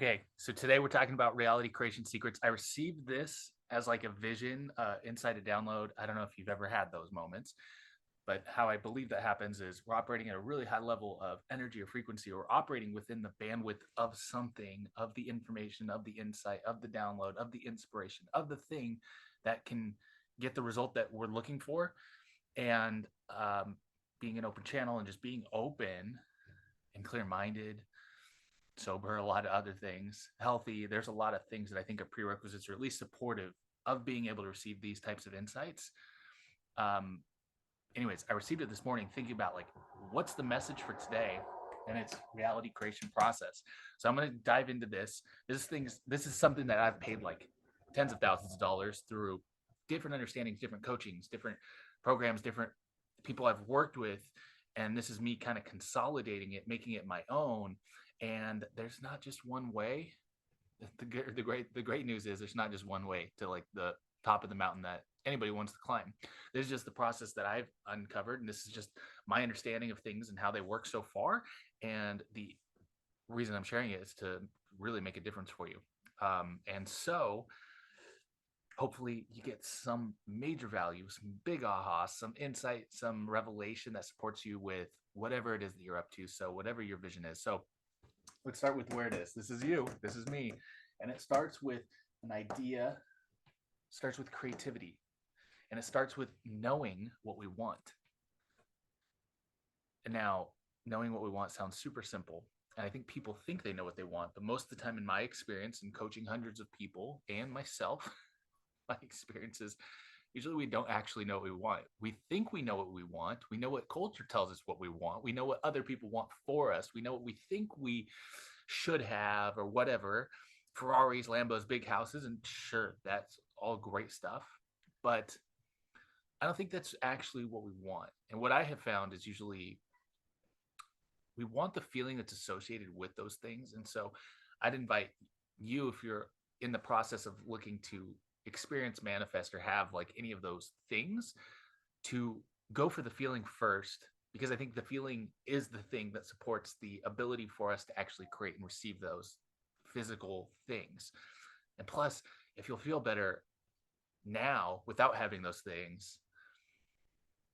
Okay, so today we're talking about reality creation secrets. I received this as like a vision inside a download. I don't know if you've ever had those moments, but how I believe that happens is we're operating at a really high level of energy or frequency, or operating within the bandwidth of something, of the information, of the insight, of the download, of the inspiration, of the thing that can get the result that we're looking for. And being an open channel and just being open and clear minded, sober, a lot of other things, healthy. There's a lot of things that I think are prerequisites, or at least supportive of being able to receive these types of insights. Um, Anyways, I received it this morning thinking about like, what's the message for today? And it's reality creation process. So I'm going to dive into this. This is something that I've paid like tens of thousands of dollars through different understandings, different coachings, different programs, different people I've worked with. And this is me kind of consolidating it, making it my own. And there's not just one way. The great news is there's not just one way to like the top of the mountain that anybody wants to climb. This is just the process that I've uncovered, and this is just my understanding of things and how they work so far. And the reason I'm sharing it is to really make a difference for you. And so hopefully you get some major value, some big aha, some insight, some revelation that supports you with whatever it is that you're up to. So whatever your vision is. So let's start with where it is. This is you. This is me. And it starts with an idea, starts with creativity, and it starts with knowing what we want. And now, knowing what we want sounds super simple. And I think people think they know what they want. But most of the time, in my experience and coaching hundreds of people and myself, my experiences, usually we don't actually know what we want. We think we know what we want. We know what culture tells us what we want. We know what other people want for us. We know what we think we should have or whatever. Ferraris, Lambos, big houses. And sure, that's all great stuff. But I don't think that's actually what we want. And what I have found is usually we want the feeling that's associated with those things. And so I'd invite you, if you're in the process of looking to experience, manifest, or have like any of those things, to go for the feeling first, because I think the feeling is the thing that supports the ability for us to actually create and receive those physical things. And plus, if you'll feel better now without having those things,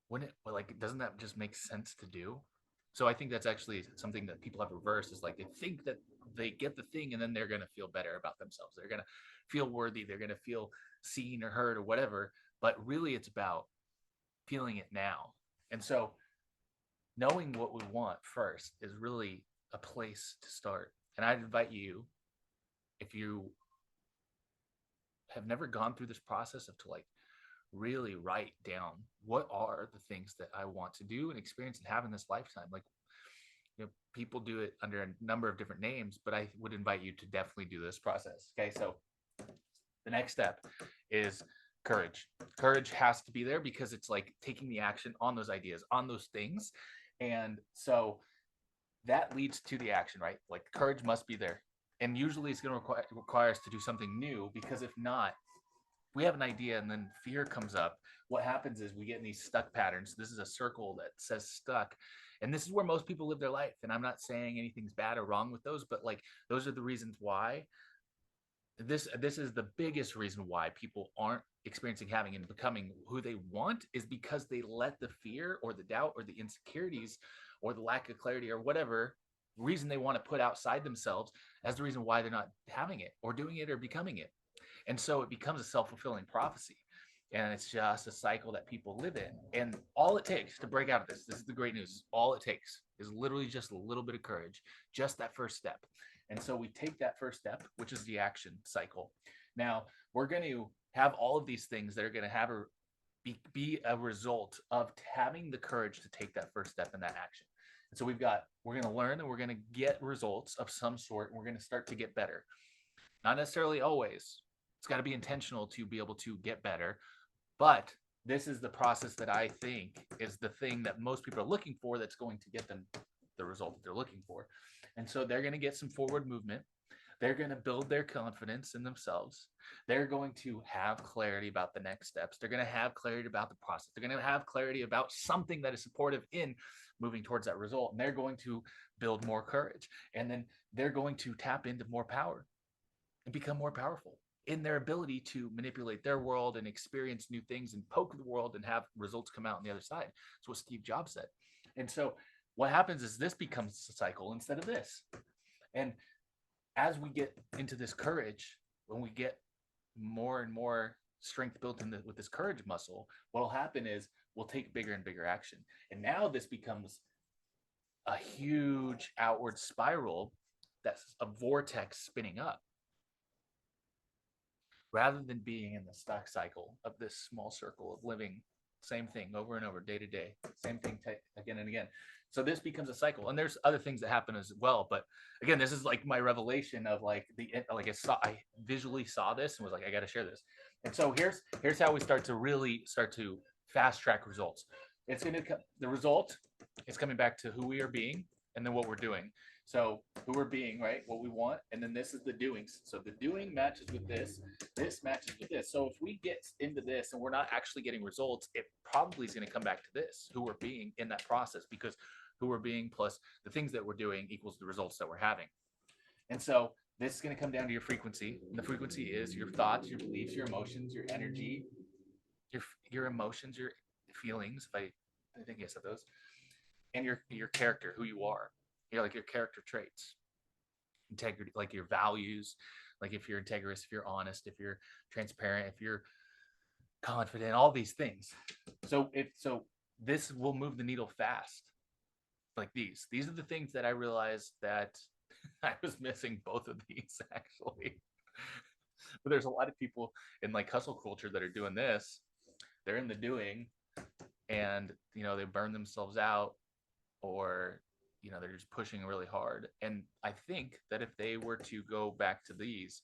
wouldn't it, like, doesn't that just make sense to do? So I think that's actually something that people have reversed, is like they think that they get the thing and then they're going to feel better about themselves. They're going to feel worthy. They're going to feel seen or heard or whatever. But really, it's about feeling it now. And so knowing what we want first is really a place to start. And I'd invite you, if you have never gone through this process, of to like really write down what are the things that I want to do and experience and have in this lifetime. Like, people do it under a number of different names, but I would invite you to definitely do this process. Okay, so the next step is courage. Courage has to be there because it's like taking the action on those ideas, on those things. And so that leads to the action, right? Like courage must be there. And usually it's going to require us to do something new, because if not, we have an idea and then fear comes up. What happens is we get in these stuck patterns. This is a circle that says stuck. And this is where most people live their life. And I'm not saying anything's bad or wrong with those, but like those are the reasons why. This is the biggest reason why people aren't experiencing, having, and becoming who they want, is because they let the fear or the doubt or the insecurities or the lack of clarity or whatever reason they want to put outside themselves as the reason why they're not having it or doing it or becoming it. And so it becomes a self-fulfilling prophecy. And it's just a cycle that people live in. And all it takes to break out of this is the great news. All it takes is literally just a little bit of courage, just that first step. And so we take that first step, which is the action cycle. Now, we're going to have all of these things that are going to have be a result of having the courage to take that first step in that action. And so we're going to learn and we're going to get results of some sort, and we're going to start to get better. Not necessarily always. It's got to be intentional to be able to get better. But this is the process that I think is the thing that most people are looking for, that's going to get them the result that they're looking for. And so they're going to get some forward movement. They're going to build their confidence in themselves. They're going to have clarity about the next steps. They're going to have clarity about the process. They're going to have clarity about something that is supportive in moving towards that result, and they're going to build more courage, and then they're going to tap into more power and become more powerful in their ability to manipulate their world and experience new things and poke the world and have results come out on the other side. That's what Steve Jobs said. And so what happens is this becomes a cycle instead of this. And as we get into this courage, when we get more and more strength built in with this courage muscle, what will happen is we'll take bigger and bigger action. And now this becomes a huge outward spiral that's a vortex spinning up rather than being in the stuck cycle of this small circle of living same thing over and over, day to day, same thing again and again. So this becomes a cycle, and there's other things that happen as well. But again, this is like my revelation of like I visually saw this and was like, I got to share this. And so here's how we start to fast track results. It's going to the result is coming back to who we are being and then what we're doing. So who we're being, right? What we want, and then this is the doings. So the doing matches with this matches with this. So if we get into this and we're not actually getting results, it probably is going to come back to this, who we're being in that process, because who we're being plus the things that we're doing equals the results that we're having. And so this is going to come down to your frequency. And the frequency is your thoughts, your beliefs, your emotions, your energy, your emotions, your feelings. If I think I said those, and your character, who you are. Like your character traits, integrity, like your values, like if you're integrous, if you're honest, if you're transparent, if you're confident, all these things. So this will move the needle fast. Like these are the things that I realized that I was missing both of these actually. But there's a lot of people in like hustle culture that are doing this. They're in the doing, and they burn themselves out, or they're just pushing really hard. And I think that if they were to go back to these,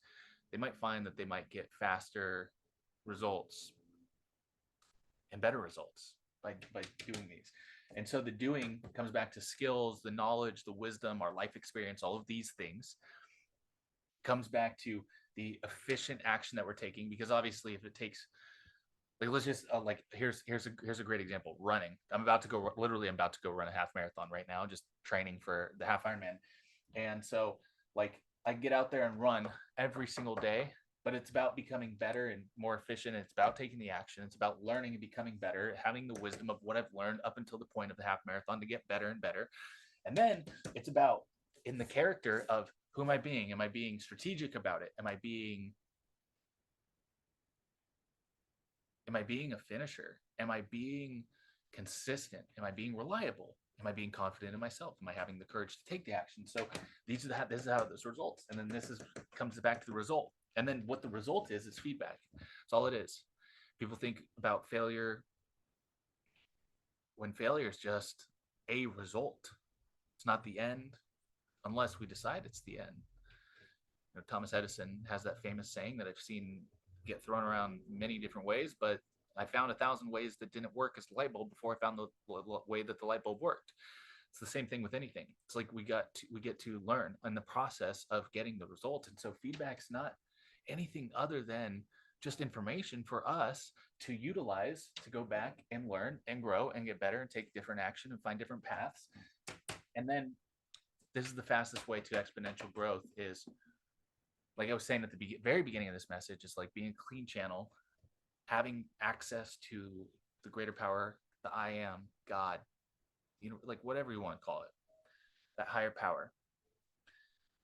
they might find that they might get faster results and better results by doing these. And so the doing comes back to skills, the knowledge, the wisdom, our life experience, all of these things comes back to the efficient action that we're taking. Because obviously if it takes, like, let's just here's a great example. Running. I'm about to go run a half marathon right now, just training for the half Ironman. And so like I get out there and run every single day, but it's about becoming better and more efficient. It's about taking the action. It's about learning and becoming better, having the wisdom of what I've learned up until the point of the half marathon to get better and better. And then it's about in the character of who am I being? Am I being strategic about it? Am I being a finisher? Am I being consistent? Am I being reliable? Am I being confident in myself? Am I having the courage to take the action? So this is how this results. And then comes back to the result. And then what the result is feedback. That's all it is. People think about failure when failure is just a result. It's not the end unless we decide it's the end. Thomas Edison has that famous saying that I've seen get thrown around many different ways, but I found 1,000 ways that didn't work as a light bulb before I found the way that the light bulb worked. It's the same thing with anything. It's like we get to learn in the process of getting the result. And so feedback's not anything other than just information for us to utilize to go back and learn and grow and get better and take different action and find different paths. And then this is the fastest way to exponential growth is, like I was saying at the very beginning of this message, is like being a clean channel, having access to the greater power, the I am, God, like whatever you want to call it, that higher power.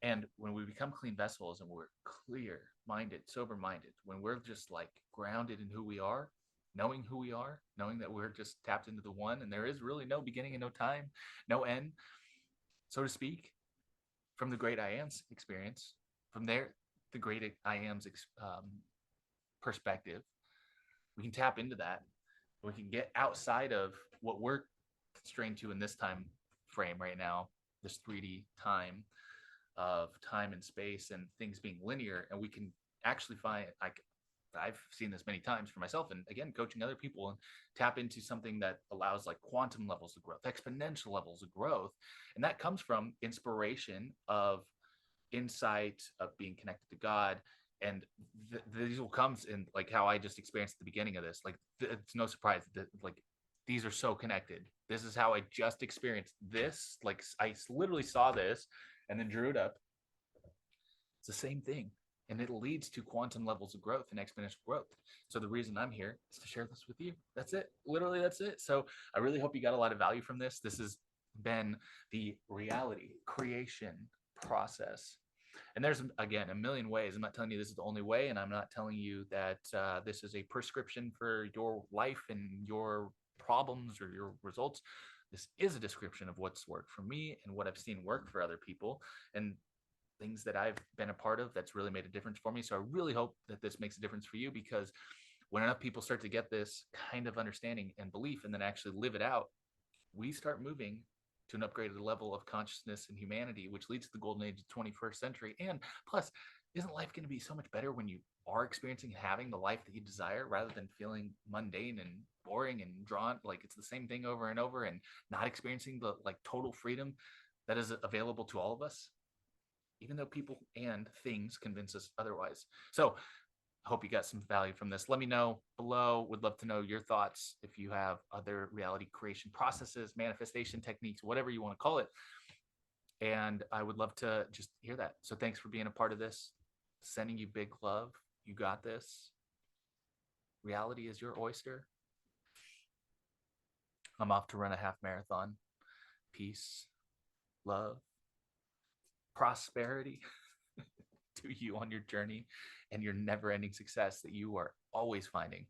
And when we become clean vessels and we're clear minded, sober minded, when we're just like grounded in who we are, knowing who we are, knowing that we're just tapped into the one, and there is really no beginning and no time, no end, so to speak, from the great I am's experience, from there, the great I am's perspective, we can tap into that. We can get outside of what we're constrained to in this time frame right now, this 3D time of time and space and things being linear. And we can actually find, I've seen this many times for myself, and again, coaching other people, and tap into something that allows like quantum levels of growth, exponential levels of growth. And that comes from inspiration of insight, of being connected to God. And these will come in like how I just experienced at the beginning of this. Like it's no surprise that like these are so connected. This is how I just experienced this. Like I literally saw this and then drew it up. It's the same thing. And it leads to quantum levels of growth and exponential growth. So the reason I'm here is to share this with you. That's it. Literally, that's it. So I really hope you got a lot of value from this. This has been the reality creation process. And there's, again, a million ways. I'm not telling you this is the only way. And I'm not telling you that this is a prescription for your life and your problems or your results. This is a description of what's worked for me and what I've seen work for other people. And things that I've been a part of that's really made a difference for me. So I really hope that this makes a difference for you, because when enough people start to get this kind of understanding and belief and then actually live it out, we start moving to an upgraded level of consciousness and humanity, which leads to the golden age of the 21st century. And plus, isn't life going to be so much better when you are experiencing having the life that you desire rather than feeling mundane and boring and drawn like it's the same thing over and over, and not experiencing the like total freedom that is available to all of us, even though people and things convince us otherwise. So I hope you got some value from this. Let me know below. Would love to know your thoughts if you have other reality creation processes, manifestation techniques, whatever you want to call it. And I would love to just hear that. So thanks for being a part of this. Sending you big love. You got this. Reality is your oyster. I'm off to run a half marathon. Peace, love, prosperity to you on your journey and your never ending success that you are always finding.